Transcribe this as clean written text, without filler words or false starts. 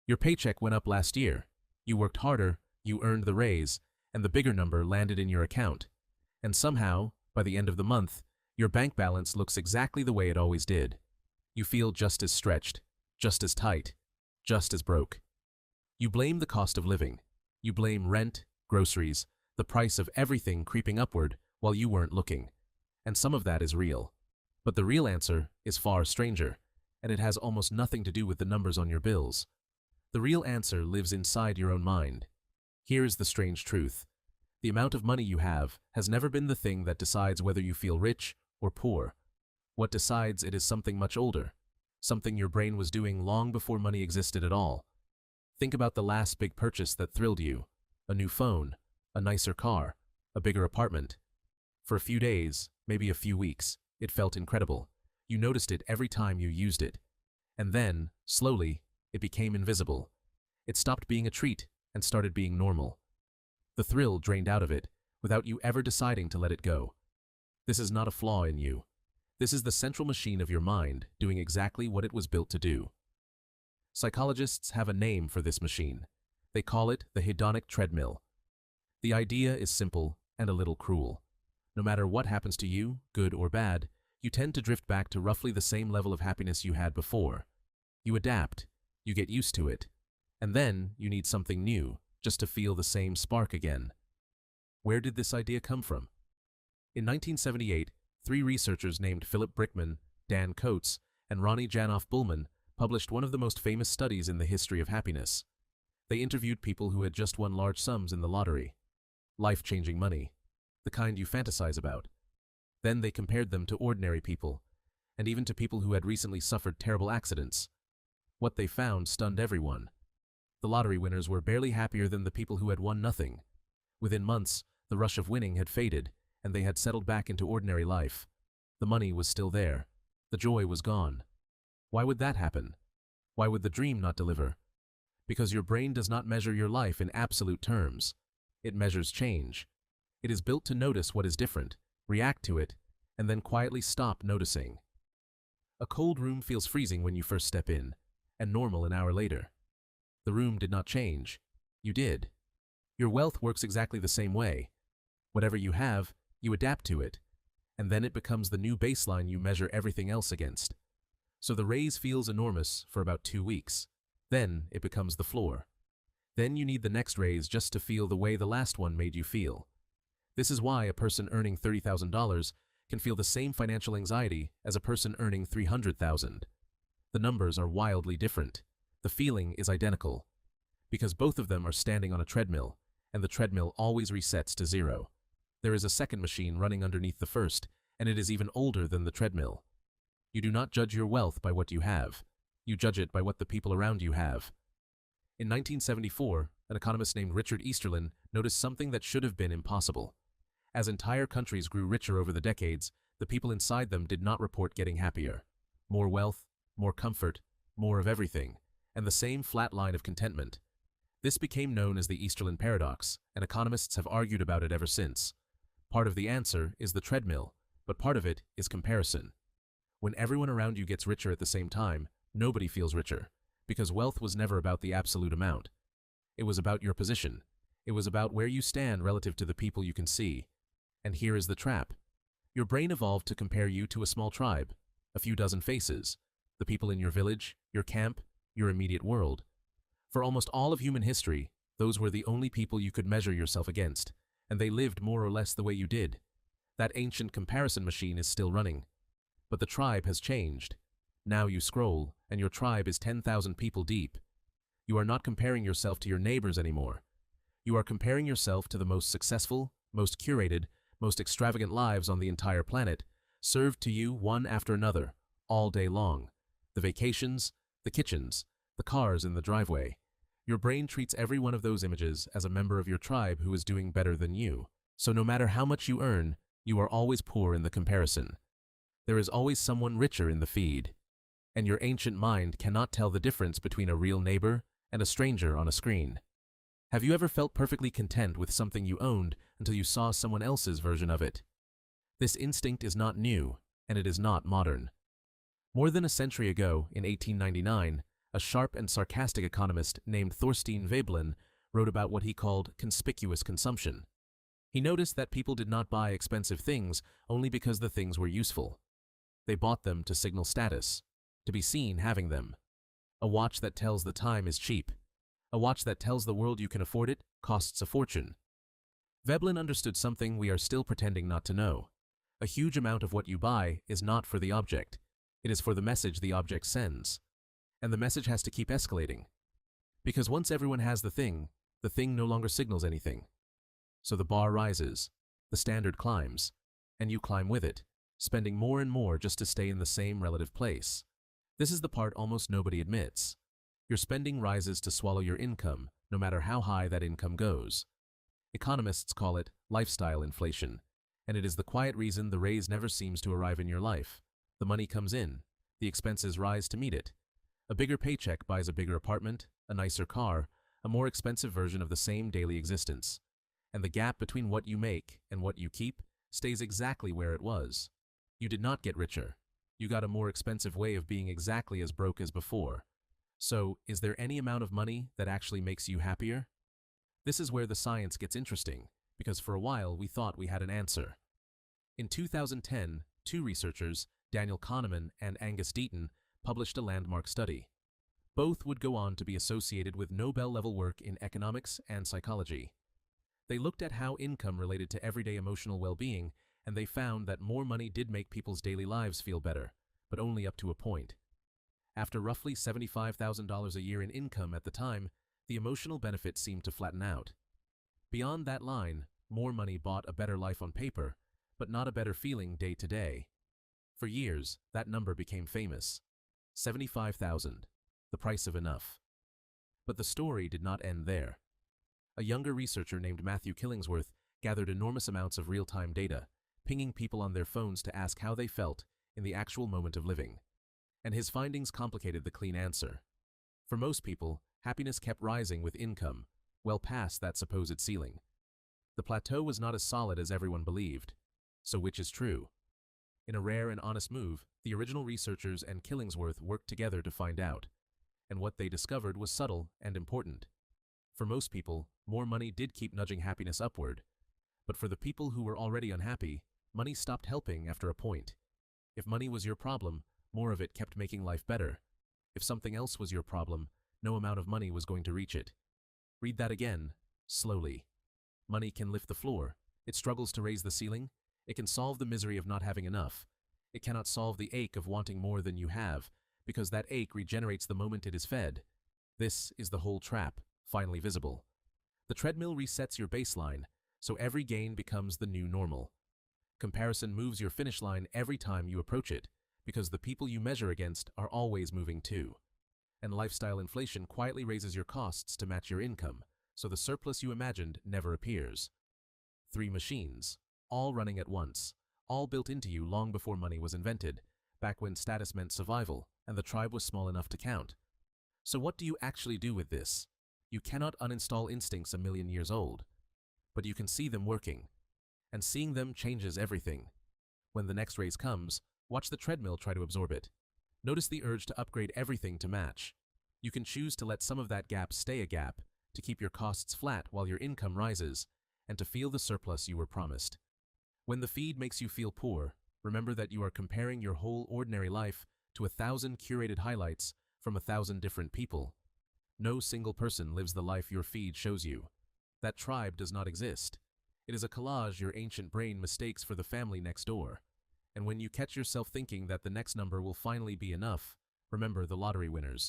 Your paycheck went up last year. You worked harder, you earned the raise, and the bigger number landed in your account. And somehow, by the end of the month, your bank balance looks exactly the way it always did. You feel just as stretched, just as tight, just as broke. You blame the cost of living. You blame rent, groceries, the price of everything creeping upward while you weren't looking. And some of that is real. But the real answer is far stranger, and it has almost nothing to do with the numbers on your bills. The real answer lives inside your own mind. Here is the strange truth. The amount of money you have has never been the thing that decides whether you feel rich or poor. What decides it is something much older, something your brain was doing long before money existed at all. Think about the last big purchase that thrilled you: a new phone, a nicer car, a bigger apartment. For a few days, maybe a few weeks, it felt incredible. You noticed it every time you used it. And then, slowly, it became invisible. It stopped being a treat and started being normal. The thrill drained out of it, without you ever deciding to let it go. This is not a flaw in you. This is the central machine of your mind doing exactly what it was built to do. Psychologists have a name for this machine. They call it the hedonic treadmill. The idea is simple and a little cruel. No matter what happens to you, good or bad, you tend to drift back to roughly the same level of happiness you had before. You adapt, you get used to it, and then you need something new just to feel the same spark again. Where did this idea come from? In 1978, 3 researchers named Philip Brickman, Dan Coates, and Ronnie Janoff Bullman published one of the most famous studies in the history of happiness. They interviewed people who had just won large sums in the lottery. Life-changing money, the kind you fantasize about. Then they compared them to ordinary people, and even to people who had recently suffered terrible accidents. What they found stunned everyone. The lottery winners were barely happier than the people who had won nothing. Within months, the rush of winning had faded, and they had settled back into ordinary life. The money was still there. The joy was gone. Why would that happen? Why would the dream not deliver? Because your brain does not measure your life in absolute terms. It measures change. It is built to notice what is different, react to it, and then quietly stop noticing. A cold room feels freezing when you first step in, and normal an hour later. The room did not change. You did. Your wealth works exactly the same way. Whatever you have, you adapt to it, and then it becomes the new baseline you measure everything else against. So the raise feels enormous for about 2 weeks. Then it becomes the floor. Then you need the next raise just to feel the way the last one made you feel. This is why a person earning $30,000 can feel the same financial anxiety as a person earning $300,000. The numbers are wildly different. The feeling is identical, because both of them are standing on a treadmill, and the treadmill always resets to 0. There is a second machine running underneath the first, and it is even older than the treadmill. You do not judge your wealth by what you have. You judge it by what the people around you have. In 1974, an economist named Richard Easterlin noticed something that should have been impossible. As entire countries grew richer over the decades, the people inside them did not report getting happier. More wealth, more comfort, more of everything, and the same flat line of contentment. This became known as the Easterlin paradox, and economists have argued about it ever since. Part of the answer is the treadmill, but part of it is comparison. When everyone around you gets richer at the same time, nobody feels richer, because wealth was never about the absolute amount. It was about your position. It was about where you stand relative to the people you can see. And here is the trap. Your brain evolved to compare you to a small tribe, a few dozen faces, the people in your village, your camp, your immediate world. For almost all of human history, those were the only people you could measure yourself against, and they lived more or less the way you did. That ancient comparison machine is still running. But the tribe has changed. Now you scroll, and your tribe is 10,000 people deep. You are not comparing yourself to your neighbors anymore. You are comparing yourself to the most successful, most curated, most extravagant lives on the entire planet, served to you one after another, all day long. The vacations, the kitchens, the cars in the driveway. Your brain treats every one of those images as a member of your tribe who is doing better than you. So no matter how much you earn, you are always poor in the comparison. There is always someone richer in the feed. And your ancient mind cannot tell the difference between a real neighbor and a stranger on a screen. Have you ever felt perfectly content with something you owned until you saw someone else's version of it? This instinct is not new, and it is not modern. More than a century ago, in 1899, A sharp and sarcastic economist named Thorstein Veblen wrote about what he called conspicuous consumption. He noticed that people did not buy expensive things only because the things were useful. They bought them to signal status, to be seen having them. A watch that tells the time is cheap. A watch that tells the world you can afford it costs a fortune. Veblen understood something we are still pretending not to know. A huge amount of what you buy is not for the object. It is for the message the object sends. And the message has to keep escalating. Because once everyone has the thing no longer signals anything. So the bar rises, the standard climbs, and you climb with it, spending more and more just to stay in the same relative place. This is the part almost nobody admits. Your spending rises to swallow your income, no matter how high that income goes. Economists call it lifestyle inflation, and it is the quiet reason the raise never seems to arrive in your life. The money comes in, the expenses rise to meet it. A bigger paycheck buys a bigger apartment, a nicer car, a more expensive version of the same daily existence. And the gap between what you make and what you keep stays exactly where it was. You did not get richer. You got a more expensive way of being exactly as broke as before. So, is there any amount of money that actually makes you happier? This is where the science gets interesting, because for a while we thought we had an answer. In 2010, two researchers, Daniel Kahneman and Angus Deaton, published a landmark study. Both would go on to be associated with Nobel-level work in economics and psychology. They looked at how income related to everyday emotional well-being, and they found that more money did make people's daily lives feel better, but only up to a point. After roughly $75,000 a year in income at the time, the emotional benefit seemed to flatten out. Beyond that line, more money bought a better life on paper, but not a better feeling day to day. For years, that number became famous. 75,000, the price of enough. But the story did not end there. A younger researcher named Matthew Killingsworth gathered enormous amounts of real-time data, pinging people on their phones to ask how they felt in the actual moment of living. And his findings complicated the clean answer. For most people, happiness kept rising with income, well past that supposed ceiling. The plateau was not as solid as everyone believed. So which is true? In a rare and honest move, the original researchers and Killingsworth worked together to find out. And what they discovered was subtle and important. For most people, more money did keep nudging happiness upward. But for the people who were already unhappy, money stopped helping after a point. If money was your problem, more of it kept making life better. If something else was your problem, no amount of money was going to reach it. Read that again, slowly. Money can lift the floor. It struggles to raise the ceiling. It can solve the misery of not having enough. It cannot solve the ache of wanting more than you have, because that ache regenerates the moment it is fed. This is the whole trap, finally visible. The treadmill resets your baseline, so every gain becomes the new normal. Comparison moves your finish line every time you approach it, because the people you measure against are always moving too. And lifestyle inflation quietly raises your costs to match your income, so the surplus you imagined never appears. 3 machines, all running at once, all built into you long before money was invented, back when status meant survival and the tribe was small enough to count. So what do you actually do with this? You cannot uninstall instincts a million years old, but you can see them working, and seeing them changes everything. When the next raise comes, watch the treadmill try to absorb it. Notice the urge to upgrade everything to match. You can choose to let some of that gap stay a gap, to keep your costs flat while your income rises, and to feel the surplus you were promised. When the feed makes you feel poor, remember that you are comparing your whole ordinary life to 1,000 curated highlights from 1,000 different people. No single person lives the life your feed shows you. That tribe does not exist. It is a collage your ancient brain mistakes for the family next door. And when you catch yourself thinking that the next number will finally be enough, remember the lottery winners.